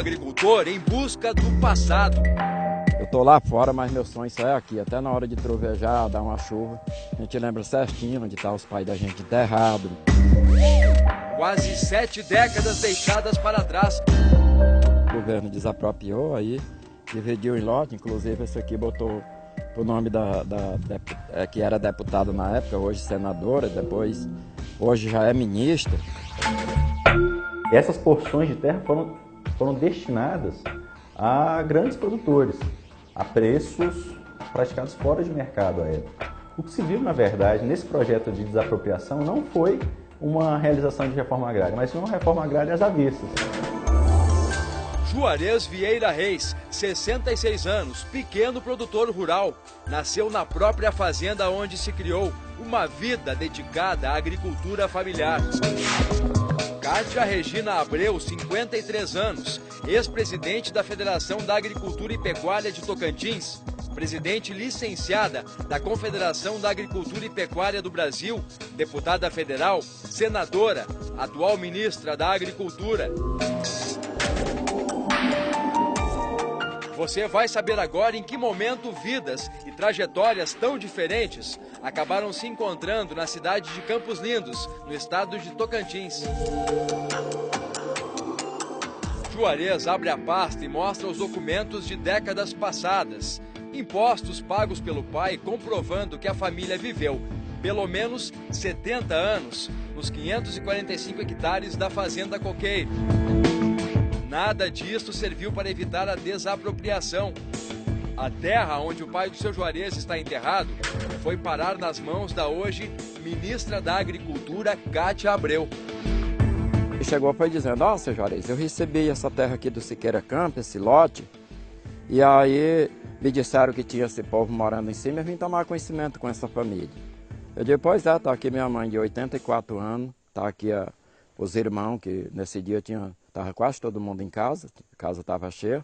agricultor em busca do passado. Eu tô lá fora, mas meu sonho só é aqui. Até na hora de trovejar, dar uma chuva, a gente lembra certinho onde tá os pais da gente enterrados. Quase 7 décadas deixadas para trás. O governo desapropriou aí, dividiu em lote, inclusive esse aqui botou o nome que era deputada na época, hoje senadora, hoje já é ministra. Essas porções de terra foram destinadas a grandes produtores, a preços praticados fora de mercado à época. O que se viu, na verdade, nesse projeto de desapropriação não foi uma realização de reforma agrária, mas uma reforma agrária às avessas. Juarez Vieira Reis, 66 anos, pequeno produtor rural, nasceu na própria fazenda onde se criou uma vida dedicada à agricultura familiar. Kátia Regina Abreu, 53 anos, ex-presidente da Federação da Agricultura e Pecuária de Tocantins, presidente licenciada da Confederação da Agricultura e Pecuária do Brasil, deputada federal, senadora, atual ministra da Agricultura. Você vai saber agora em que momento vidas e trajetórias tão diferentes acabaram se encontrando na cidade de Campos Lindos, no estado de Tocantins. Juarez abre a pasta e mostra os documentos de décadas passadas. Impostos pagos pelo pai comprovando que a família viveu pelo menos 70 anos nos 545 hectares da Fazenda Coqueiro. Nada disso serviu para evitar a desapropriação. A terra onde o pai do seu Juarez está enterrado foi parar nas mãos da hoje ministra da Agricultura, Kátia Abreu. E chegou e foi dizendo: ó, seu Juarez, eu recebi essa terra aqui do Siqueira Campos, esse lote, e aí me disseram que tinha esse povo morando em cima e eu vim tomar conhecimento com essa família. Eu digo: pois é, tá aqui minha mãe de 84 anos, tá aqui os irmãos, que nesse dia estava quase todo mundo em casa, a casa estava cheia.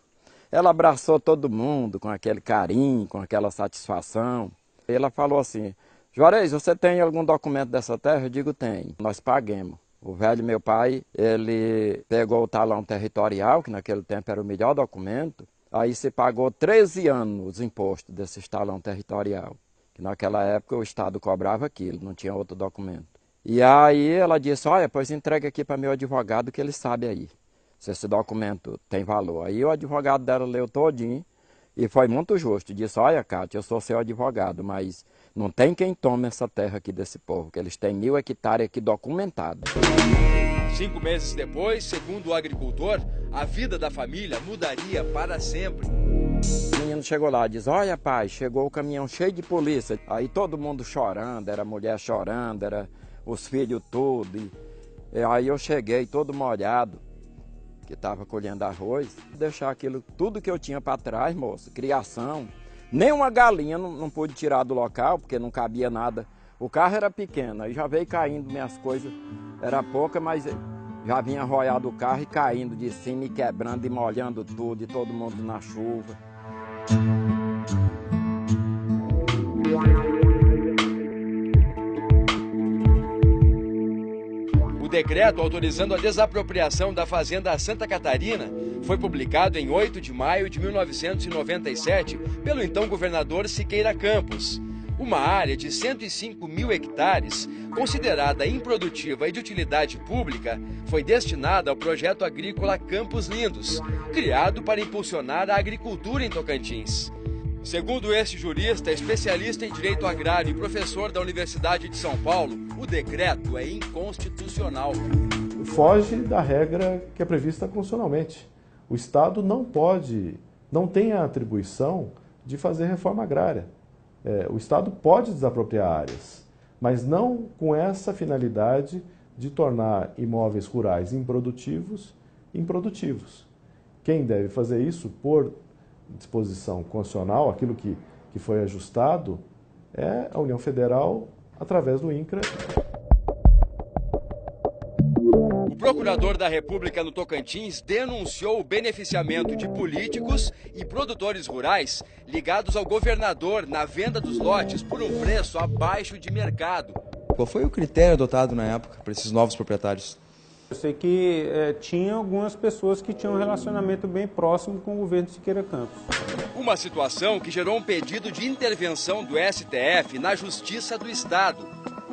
Ela abraçou todo mundo com aquele carinho, com aquela satisfação. Ela falou assim: Juarez, você tem algum documento dessa terra? Eu digo: tem. Nós paguemos. O velho meu pai, ele pegou o talão territorial, que naquele tempo era o melhor documento, aí se pagou 13 anos os impostos desse talão territorial, que naquela época o Estado cobrava aquilo, não tinha outro documento. E aí ela disse: olha, pois entrega aqui para meu advogado que ele sabe aí, se esse documento tem valor. Aí o advogado dela leu todinho e foi muito justo. Disse: olha, Kátia, eu sou seu advogado, mas não tem quem tome essa terra aqui desse povo, que eles têm 1000 hectares aqui documentados. 5 meses depois, segundo o agricultor, a vida da família mudaria para sempre. O menino chegou lá e disse: olha, pai, chegou o caminhão cheio de polícia. Aí todo mundo chorando, era mulher chorando, era os filhos todos. E aí eu cheguei todo molhado, que estava colhendo arroz, deixar aquilo, tudo que eu tinha para trás, moço, criação. Nem uma galinha não pude tirar do local, porque não cabia nada. O carro era pequeno, aí já veio caindo minhas coisas, era pouca, mas já vinha arroiado o carro e caindo de cima e quebrando e molhando tudo, e todo mundo na chuva. O decreto autorizando a desapropriação da Fazenda Santa Catarina foi publicado em 8 de maio de 1997 pelo então governador Siqueira Campos. Uma área de 105.000 hectares, considerada improdutiva e de utilidade pública, foi destinada ao projeto agrícola Campos Lindos, criado para impulsionar a agricultura em Tocantins. Segundo este jurista, especialista em direito agrário e professor da Universidade de São Paulo, o decreto é inconstitucional. Foge da regra que é prevista constitucionalmente. O Estado não tem a atribuição de fazer reforma agrária. O Estado pode desapropriar áreas, mas não com essa finalidade de tornar imóveis rurais improdutivos. Quem deve fazer isso por disposição constitucional, aquilo que foi ajustado, é a União Federal através do INCRA. O procurador da República no Tocantins denunciou o beneficiamento de políticos e produtores rurais ligados ao governador na venda dos lotes por um preço abaixo de mercado. Qual foi o critério adotado na época para esses novos proprietários? Eu sei que tinha algumas pessoas que tinham um relacionamento bem próximo com o governo de Siqueira Campos. Uma situação que gerou um pedido de intervenção do STF na Justiça do Estado.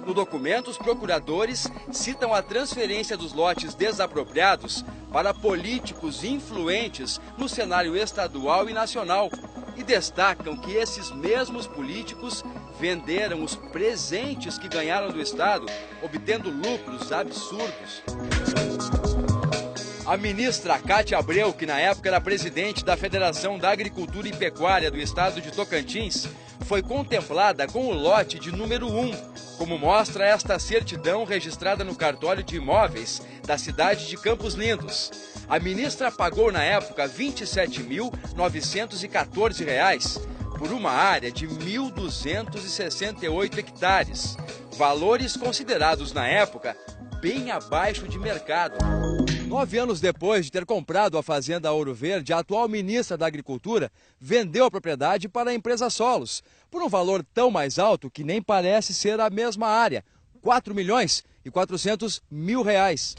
No documento, os procuradores citam a transferência dos lotes desapropriados para políticos influentes no cenário estadual e nacional e destacam que esses mesmos políticos venderam os presentes que ganharam do Estado, obtendo lucros absurdos. A ministra Cátia Abreu, que na época era presidente da Federação da Agricultura e Pecuária do Estado de Tocantins, foi contemplada com o lote de número 1, como mostra esta certidão registrada no cartório de imóveis da cidade de Campos Lindos. A ministra pagou na época R$ 27.914 por uma área de 1.268 hectares, valores considerados na época bem abaixo de mercado. 9 anos depois de ter comprado a fazenda Ouro Verde, a atual ministra da Agricultura vendeu a propriedade para a empresa Solos, por um valor tão mais alto que nem parece ser a mesma área, R$ 4.400.000.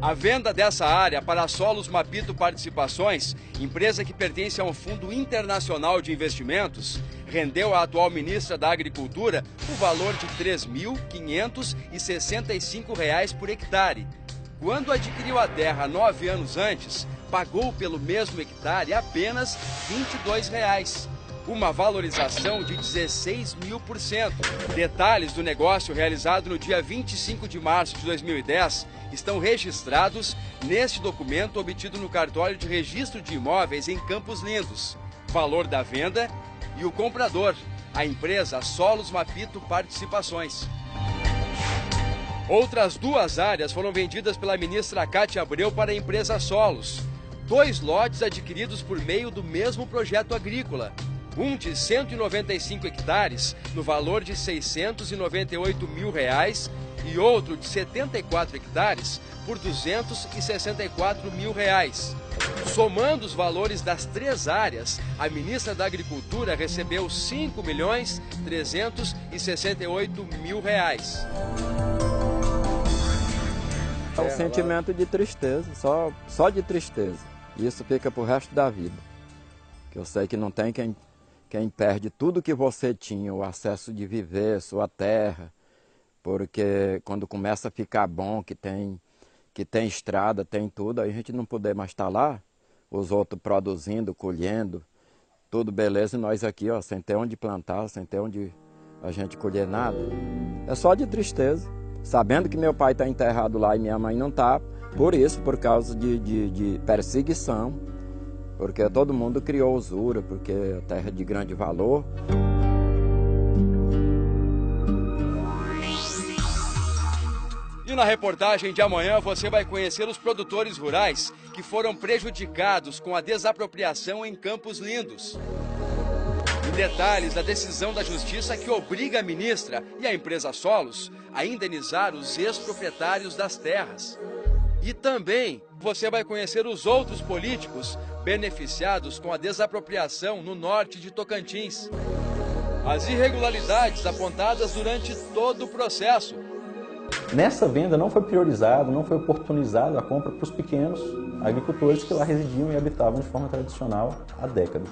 A venda dessa área para a Solos Mapito Participações, empresa que pertence a um fundo internacional de investimentos, rendeu à atual ministra da Agricultura o valor de R$ 3.565 por hectare. Quando adquiriu a terra 9 anos antes, pagou pelo mesmo hectare apenas R$ 22. Uma valorização de 16.000%. Detalhes do negócio realizado no dia 25 de março de 2010 estão registrados neste documento obtido no cartório de registro de imóveis em Campos Lindos. Valor da venda e o comprador, a empresa Solos Mapito Participações. Outras 2 áreas foram vendidas pela ministra Cátia Abreu para a empresa Solos. 2 lotes adquiridos por meio do mesmo projeto agrícola. Um de 195 hectares, no valor de R$ 698.000, e outro de 74 hectares, por R$ 264.000. Somando os valores das 3 áreas, a ministra da Agricultura recebeu R$ 5.368.000. É um sentimento de tristeza, só de tristeza. Isso fica pro resto da vida. Que eu sei que não tem quem perde tudo que você tinha, o acesso de viver, sua terra, porque quando começa a ficar bom, que tem estrada, tem tudo, aí a gente não poder mais estar lá, os outros produzindo, colhendo, tudo beleza, e nós aqui, ó, sem ter onde plantar, sem ter onde a gente colher nada. É só de tristeza, sabendo que meu pai está enterrado lá e minha mãe não está, por causa de perseguição, porque todo mundo criou usura, porque a terra é de grande valor. E na reportagem de amanhã você vai conhecer os produtores rurais que foram prejudicados com a desapropriação em Campos Lindos. E detalhes da decisão da Justiça que obriga a ministra e a empresa Solos a indenizar os ex-proprietários das terras. E também você vai conhecer os outros políticos beneficiados com a desapropriação no norte de Tocantins. As irregularidades apontadas durante todo o processo. Nessa venda não foi priorizado, não foi oportunizado a compra para os pequenos agricultores que lá residiam e habitavam de forma tradicional há décadas.